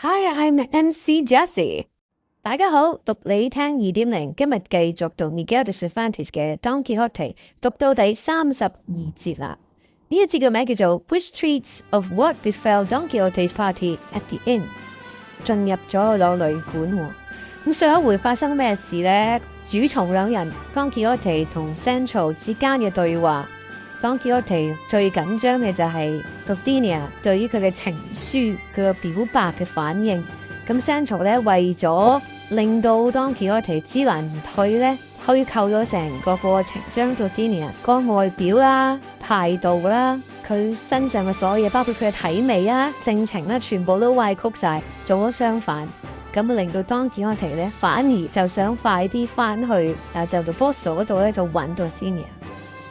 Hi, I'm MC Jessie. 大家好，讀你聽2.0，今日繼續讀 Miguel de Cervantes 嘅 Don Quixote， 讀到第32節啦。呢一節嘅名叫做 Which treats of what befell Don Quixote's party at the inn。 進入咗個旅館喎。咁上一回發生咩事呢？主從兩人 Don Quixote 同 Sancho 之間嘅對話。Don Quixote 最緊張嘅就係 Dulcinea 對於佢嘅情書佢嘅表白嘅反應。咁 Sancho 咧為咗令到 Don Quixote 知難而退咧，虛構咗成個過程，將 Dulcinea 個外表啦、態度啦、佢身上嘅所有嘢，包括佢嘅體味啊、性情咧，全部都歪曲晒，做咗相反。咁令到 Don Quixote 咧反而就想快啲翻去就 Boston 嗰度咧就揾 Dulcinea。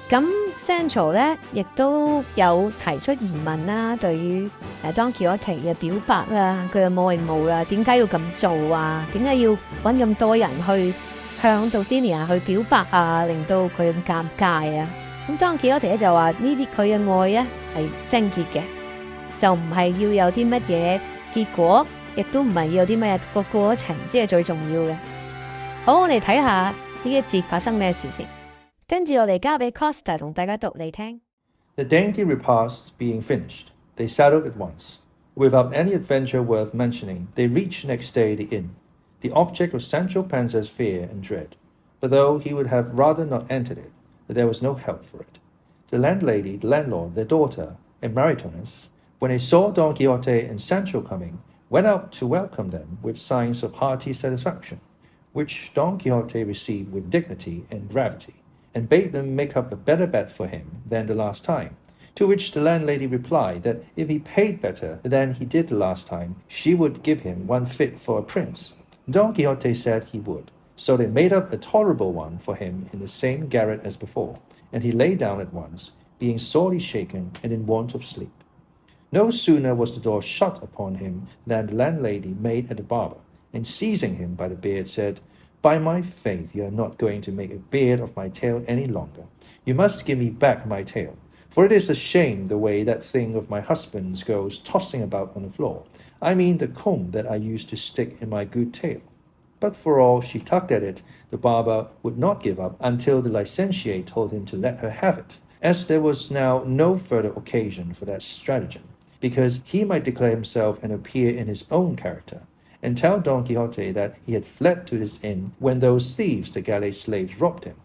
咁 Sancho 咧亦都有提出疑問啦，對於Don Quixote 嘅表白啦，佢嘅愛慕啦，點解要咁做啊？點解要揾咁多人去向 Dulcinea 去表白啊？令到佢咁尷尬啊？咁 Don Quixote 咧就話呢啲佢嘅愛咧係貞潔嘅，就唔係要有啲乜嘢結果，亦都唔係要有啲乜嘢個過程先係最重要嘅。好，我哋睇下呢一節發生咩事先。跟住我哋交俾 Costa 同大家讀嚟聽。The dainty repast being finished, they saddled at once. Without any adventure worth mentioning, they reached next day the inn, the object of Sancho Panza's fear and dread. But though he would have rather not entered it, there was no help for it. The landlady, the landlord, their daughter, and Maritornes, when they saw Don Quixote and Sancho coming, went out to welcome them with signs of hearty satisfaction, which Don Quixote received with dignity and gravity, and bade them make up a better bet for him than the last time, to which the landlady replied that if he paid better than he did the last time, she would give him one fit for a prince. Don Quixote said he would, so they made up a tolerable one for him in the same garret as before, and he lay down at once, being sorely shaken and in want of sleep. No sooner was the door shut upon him than the landlady made at the barber, and seizing him by the beard, said, By my faith, you are not going to make a beard of my tail any longer. You must give me back my tail, for it is a shame the way that thing of my husband's goes tossing about on the floor. I mean the comb that I used to stick in my good tail. But for all she tugged at it, the barber would not give up until the licentiate told him to let her have it, as there was now no further occasion for that stratagem, because he might declare himself and appear in his own character, and tell Don Quixote that he had fled to this inn when those thieves, the galley slaves, robbed him.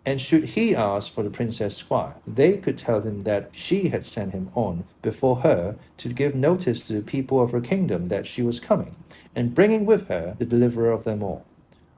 And should he ask for the princess squire, they could tell him that she had sent him on before her to give notice to the people of her kingdom that she was coming, and bringing with her the deliverer of them all.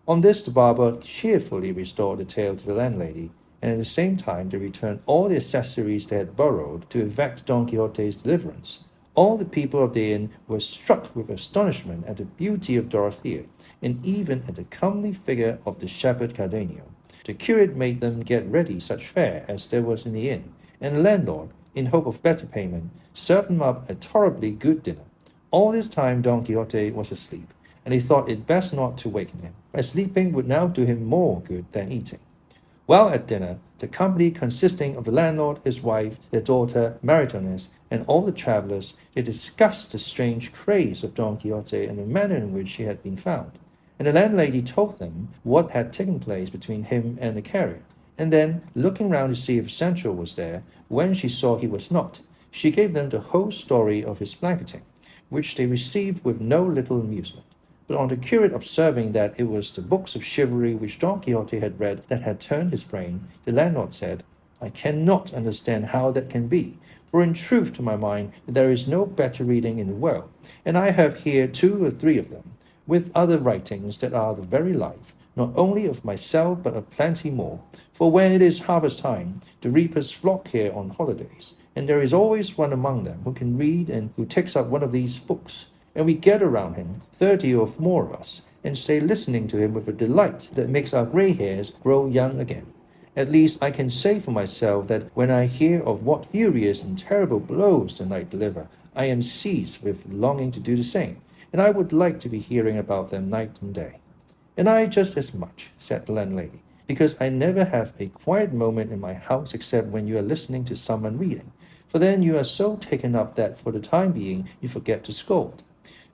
On this the barber cheerfully restored the tail to the landlady, and at the same time they returned all the accessories they had borrowed to effect Don Quixote's deliverance. All the people of the inn were struck with astonishment at the beauty of Dorothea, and even at the comely figure of the shepherd Cardenio. The curate made them get ready such fare as there was in the inn, and the landlord, in hope of better payment, served them up a tolerably good dinner. All this time Don Quixote was asleep, and he thought it best not to waken him, as sleeping would now do him more good than eating. While at dinner, the company consisting of the landlord, his wife, their daughter, Maritornes, and all the travellers, they discussed the strange craze of Don Quixote and the manner in which he had been found. And the landlady told them what had taken place between him and the carrier. And then, looking round to see if Sancho was there, when she saw he was not, she gave them the whole story of his blanketing, which they received with no little amusement. But on the curate observing that it was the books of chivalry which Don Quixote had read that had turned his brain, the landlord said, I cannot understand how that can be, for in truth to my mind there is no better reading in the world, and I have here 2 or 3 of them, with other writings that are the very life, not only of myself but of plenty more. For when it is harvest time, the reapers flock here on holidays, and there is always one among them who can read and who takes up one of these books. And we gather around him, 30 or more of us, and stay listening to him with a delight that makes our grey hairs grow young again. At least I can say for myself that when I hear of what furious and terrible blows the knight deliver, I am seized with longing to do the same, and I would like to be hearing about them night and day. And I just as much, said the landlady, because I never have a quiet moment in my house except when you are listening to someone reading, for then you are so taken up that for the time being you forget to scold.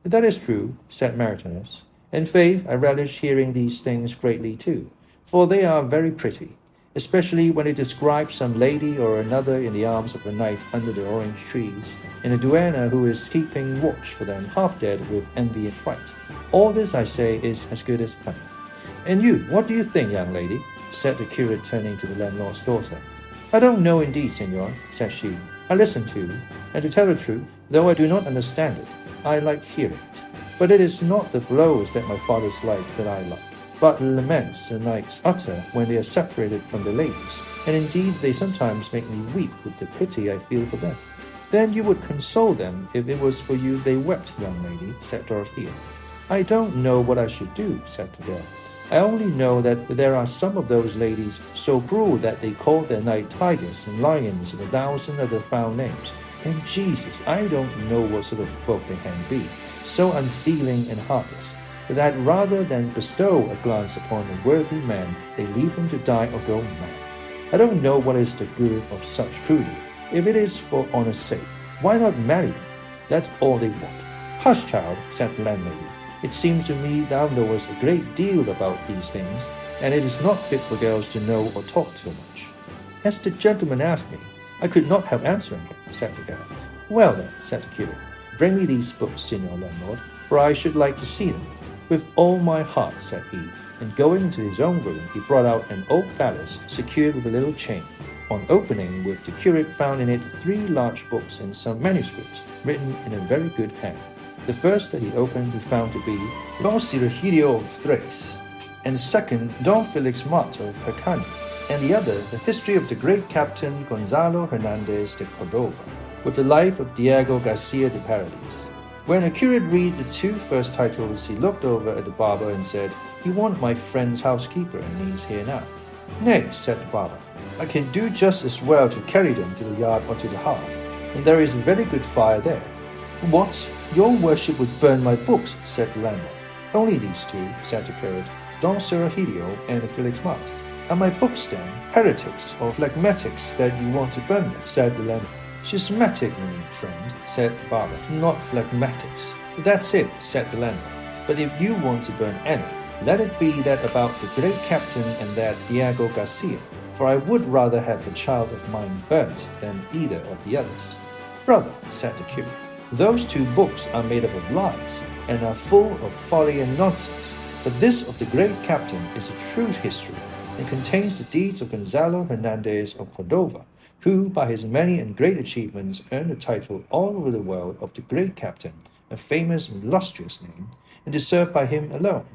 That is true, said Maritanus. In faith, I relish hearing these things greatly too, for they are very pretty, especially when it describes some lady or another in the arms of a knight under the orange trees, and a duenna who is keeping watch for them half dead with envy and fright. All this, I say, is as good as honey. And you, what do you think, young lady? Said the curate, turning to the landlord's daughter. I don't know indeed, senor, said she. I listen to you, and to tell the truth, though I do not understand it, I like hearing it. But it is not the blows that my fathers like that I like, but the laments the knights utter when they are separated from the ladies, and indeed they sometimes make me weep with the pity I feel for them. Then you would console them if it was for you they wept, young lady, said Dorothea. I don't know what I should do, said the girl. I only know that there are some of those ladies so cruel that they call their knight tigers and lions and 1,000 other foul names. And Jesus, I don't know what sort of folk they can be, so unfeeling and heartless, that rather than bestow a glance upon a worthy man, they leave him to die or go mad. I don't know what is the good of such cruelty. If it is for honour's sake, why not marry them? That's all they want. Hush, child, said the landlady. It seems to me thou knowest a great deal about these things, and it is not fit for girls to know or talk too much. As the gentleman asked me, I could not help answering him, said the girl. Well then, said the curate, bring me these books, Signor Landlord, for I should like to see them. With all my heart, said he, and going into his own room, he brought out an old phallus secured with a little chain. On opening with, the curate found in it 3 large books and some manuscripts, written in a very good hand. The first that he opened he found to be Don Cirogilio of Thrace, and the second Don Felix Mart of Hircania, and the other the history of the great captain Gonzalo Hernandez de Cordova, with the life of Diego Garcia de Paredes. When the curate read the 2 first titles, he looked over at the barber and said, You want my friend's housekeeper, and he's here now. Nay, said the barber, I can do just as well to carry them to the yard or to the hearth, and there is a very good fire there. What? Your worship would burn my books, said the landlord. Only these 2, said the curate, Don Cirogilio and Felix Mart. Are my books then heretics or phlegmatics that you want to burn them, said the landlord. Schismatic, you mean, friend, said the barber, not phlegmatics. That's it, said the landlord. But if you want to burn any, let it be that about the great captain and that Diego Garcia, for I would rather have a child of mine burnt than either of the others. Brother, said the curate, those 2 books are made up of lies, and are full of folly and nonsense, but this of the great captain is a true history, and contains the deeds of Gonzalo Hernandez of Cordova, who, by his many and great achievements, earned the title all over the world of the great captain, a famous and illustrious name, and deserved by him alone.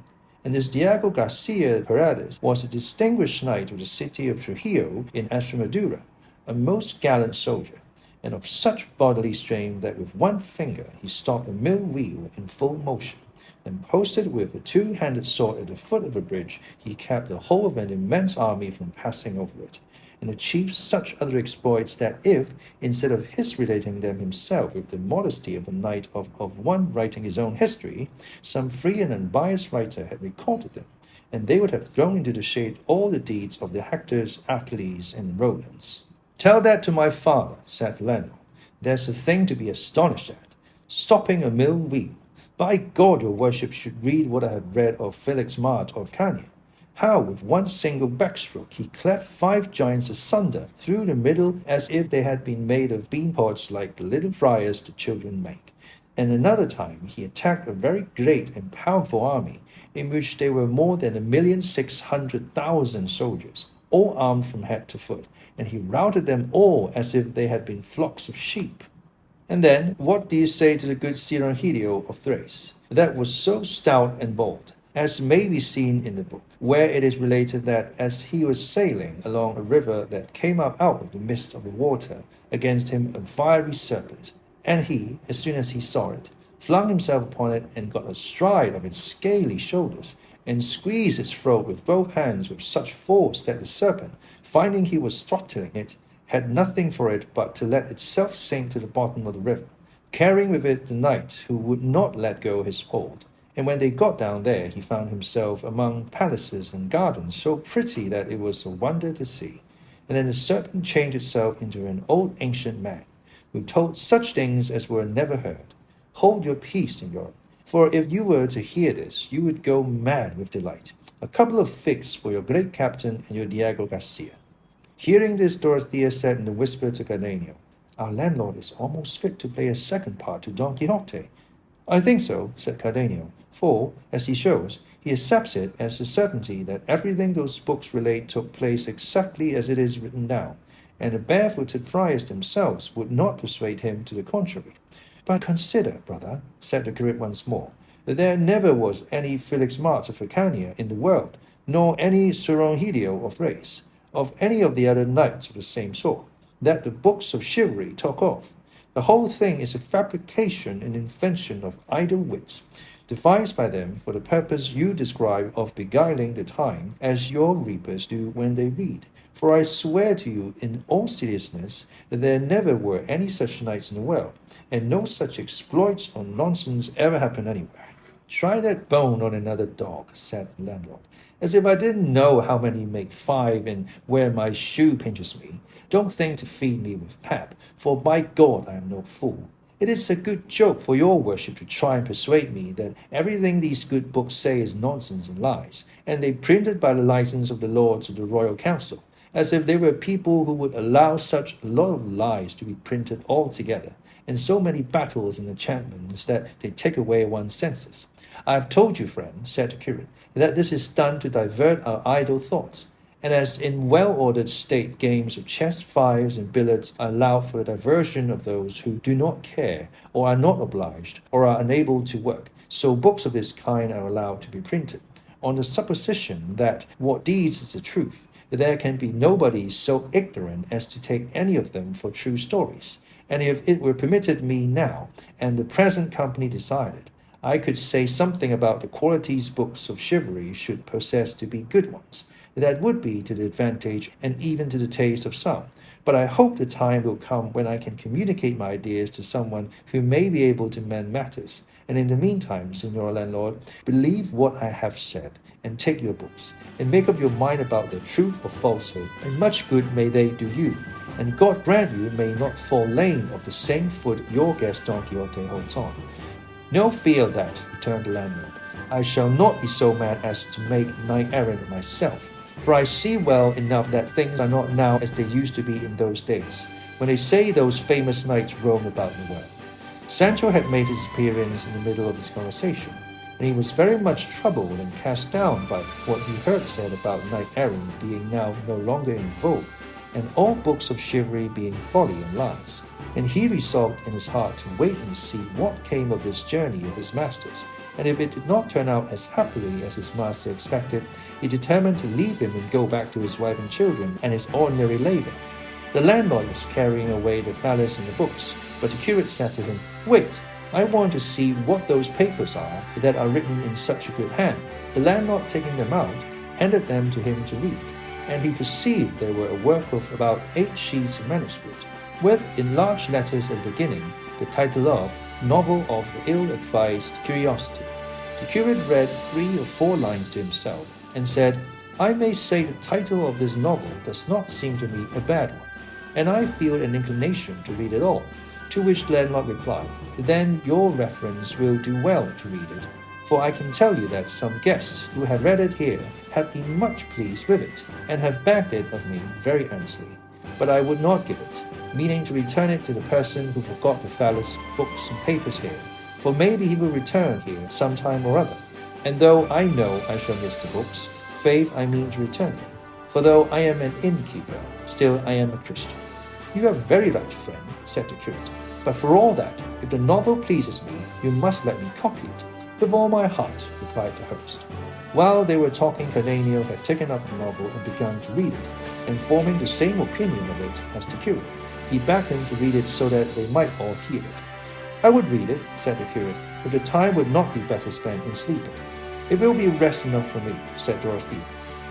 And this Diego Garcia Paredes was a distinguished knight of the city of Trujillo in Extremadura, a most gallant soldier, and of such bodily strength that with one finger he stopped a mill wheel in full motion, and posted with a 2-handed sword at the foot of a bridge, he kept the whole of an immense army from passing over it, and achieved such other exploits that if, instead of his relating them himself with the modesty of a knight of one writing his own history, some free and unbiased writer had recorded them, and they would have thrown into the shade all the deeds of the Hectors, Achilles, and Rowlands. Tell that to my father, said the landlord. There's a thing to be astonished at. Stopping a mill wheel. By God, your worship should read what I have read of Felix Mart of Hircania. How, with one single backstroke, he cleft 5 giants asunder through the middle as if they had been made of bean pods like the little friars the children make. And another time he attacked a very great and powerful army, in which there were more than 1,600,000 soldiers, all armed from head to foot, and he routed them all as if they had been flocks of sheep. And then, what do you say to the good Cirogilio of Thrace, that was so stout and bold, as may be seen in the book, where it is related that as he was sailing along a river that came up out of the midst of the water, against him a fiery serpent, and he, as soon as he saw it, flung himself upon it and got astride of its scaly shoulders, and squeezed its throat with both hands with such force that the serpent, finding he was throttling it, had nothing for it but to let itself sink to the bottom of the river, carrying with it the knight who would not let go his hold. And when they got down there, he found himself among palaces and gardens so pretty that it was a wonder to see. And then the serpent changed itself into an old ancient man, who told such things as were never heard. Hold your peace, senor, For if you were to hear this, you would go mad with delight. A couple of figs for your great captain and your Diego Garcia." Hearing this, Dorothea said in a whisper to Cardenio, "Our landlord is almost fit to play a second part to Don Quixote." "I think so," said Cardenio, "for, as he shows, he accepts it as a certainty that everything those books relate took place exactly as it is written down, and the barefooted friars themselves would not persuade him to the contrary." "But consider, brother," said the curate once more, "that there never was any Phlegmatic of Hircania in the world, nor any Souronhilio of Thrace, of any of the other knights of the same sort, that the books of chivalry talk of. The whole thing is a fabrication and invention of idle wits, devised by them for the purpose you describe of beguiling the time, as your reapers do when they read. For I swear to you in all seriousness that there never were any such knights in the world, and no such exploits or nonsense ever happened anywhere." "Try that bone on another dog," said the landlord. "As if I didn't know how many make 5 and where my shoe pinches me. Don't think to feed me with pap, for by God I am no fool. It is a good joke for your worship to try and persuade me that everything these good books say is nonsense and lies, and they printed by the license of the Lords of the Royal Council, as if they were people who would allow such a lot of lies to be printed all together, and so many battles and enchantments that they take away one's senses. I have told you, friend," said the curate, "that this is done to divert our idle thoughts, and as in well-ordered state games of chess, fives, and billiards are allowed for the diversion of those who do not care, or are not obliged, or are unable to work, so books of this kind are allowed to be printed, on the supposition that what deeds is the truth, that there can be nobody so ignorant as to take any of them for true stories. And if it were permitted me now, and the present company decided, I could say something about the qualities books of chivalry should possess to be good ones. That would be to the advantage and even to the taste of some. But I hope the time will come when I can communicate my ideas to someone who may be able to mend matters. And in the meantime, Signor Landlord, believe what I have said, and take your books, and make up your mind about their truth or falsehood, and much good may they do you. And God grant you may not fall lame of the same foot your guest Don Quixote holds on." "No fear of that," returned the landlord. "I shall not be so mad as to make knight-errant myself, for I see well enough that things are not now as they used to be in those days, when they say those famous knights roamed about the world." Sancho had made his appearance in the middle of this conversation, and he was very much troubled and cast down by what he heard said about knight-errant being now no longer in vogue, and all books of chivalry being folly and lies. And he resolved in his heart to wait and see what came of this journey of his master's, and if it did not turn out as happily as his master expected, he determined to leave him and go back to his wife and children and his ordinary labor. The landlord was carrying away the phallus and the books, but the curate said to him, "Wait, I want to see what those papers are that are written in such a good hand." The landlord, taking them out, handed them to him to read, and he perceived they were a work of about 8 sheets of manuscript, with, in large letters at the beginning, the title of "Novel of the Ill-Advised Curiosity." The curate read 3 or 4 lines to himself, and said, "I may say the title of this novel does not seem to me a bad one, and I feel an inclination to read it all." To which the landlord replied, "Then your reverence will do well to read it, for I can tell you that some guests who have read it here have been much pleased with it, and have begged it of me very earnestly. But I would not give it, meaning to return it to the person who forgot the phallus, books, and papers here, for maybe he will return here some time or other. And though I know I shall miss the books, faith I mean to return them. For though I am an innkeeper, still I am a Christian." "You are very right, friend," said the curate. "But for all that, if the novel pleases me, you must let me copy it." "With all my heart," replied the host. While they were talking, Cardenio had taken up the novel and begun to read it, and forming the same opinion of it as the curate, he begged him to read it so that they might all hear it. "I would read it," said the curate, "if the time would not be better spent in sleeping." "It will be rest enough for me," said Dorothea,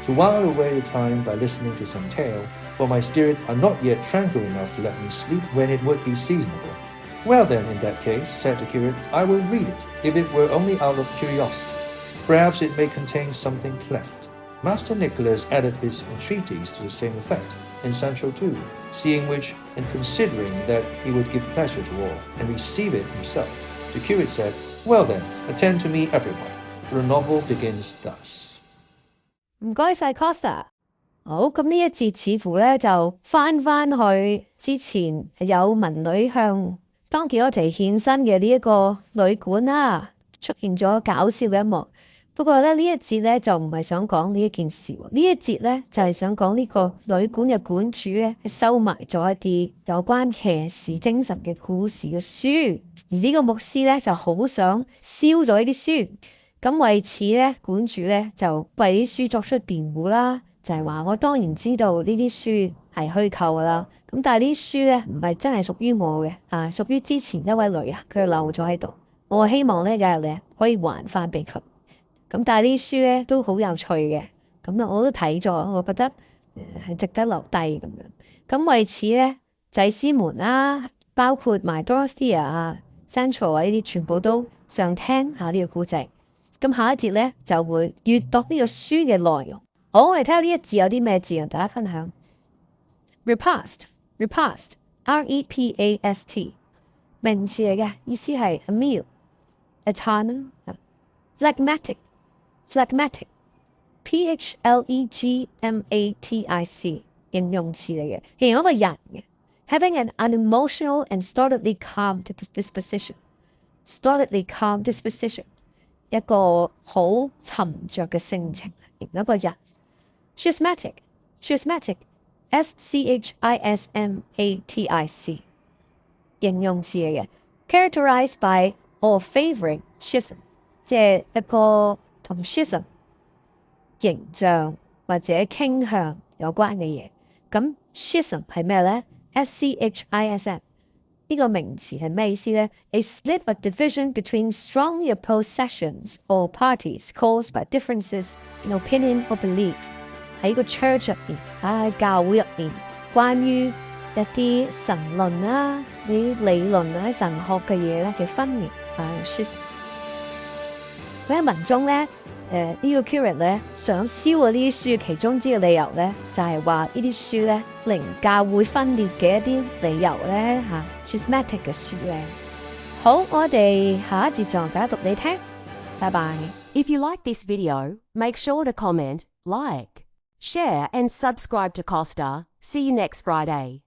"to while away the time by listening to some tale, for my spirit are not yet tranquil enough to let me sleep when it would be seasonable." "Well then, in that case," said the curate, "I will read it, if it were only out of curiosity. Perhaps it may contain something pleasant." Master Nicholas added his entreaties to the same effect, and Sancho too, seeing which, and considering that he would give pleasure to all, and receive it himself, The curate said, "Well then, attend to me everyone, for the novel begins thus." 唔該晒 Costa。好，咁呢一節似乎咧就翻去之前有文女向當吉訶德獻身嘅呢一個旅館啦，出現咗搞笑嘅一幕。不過咧呢一節咧就唔係想講呢一件事喎，呢一節咧就係想講呢個旅館嘅館主咧收埋咗一啲有關騎士精神嘅故事嘅書，而呢個牧師咧就好想燒咗呢啲書。咁為此咧，館主咧就為啲書作出辯護啦，就係話我當然知道呢啲書係虛構噶啦，咁但係呢啲書咧唔係真係屬於我嘅，屬於之前一位女啊，佢漏咗喺度，我希望咧假日咧可以還翻俾佢。咁但係呢啲書咧都好有趣嘅，咁啊我都睇咗，我覺得係值得留低咁樣。咁為此咧，祭司們啦，包括埋 Dorothea Central 呢啲，全部都上聽下呢個故仔。咁下一節咧就會閱讀呢個書嘅內容。好，我哋睇下呢一字有啲咩字同大家分享。Repast，R-E-P-A-S-T， 名詞嚟嘅，意思係 a meal、a time。Phlegmatic，P-H-L-E-G-M-A-T-I-C， 形容詞嚟嘅，形容一個人嘅。Having an unemotional and stolidly calm disposition。Stolidly calm disposition。一個好沉着嘅性情，一個人。Schismatic，S-C-H-I-S-M-A-T-I-C， 形容詞嚟嘅 ，characterized by or favouring schism， 即係一個同 schism 形象或者傾向有關嘅嘢。咁 schism 係咩咧 ？S-C-H-I-S-M。呢個名詞係咩意思呢？ A split or division between strongly opposed sections or parties caused by differences in opinion or belief。 喺個 church 入面，喺教會入面，關於一啲神論啦、啲理論啊、神學嘅嘢咧嘅分裂schism。佢喺文中咧，呢個 curate 咧想燒啊呢啲書，其中之嘅理由咧就係話呢啲書咧令教會分裂嘅一啲理由咧Schismatic 嘅書咧。好，我哋下一節再大家讀你聽，拜拜。If you like this video, make sure to comment, like, share and subscribe to Costa. See you next Friday.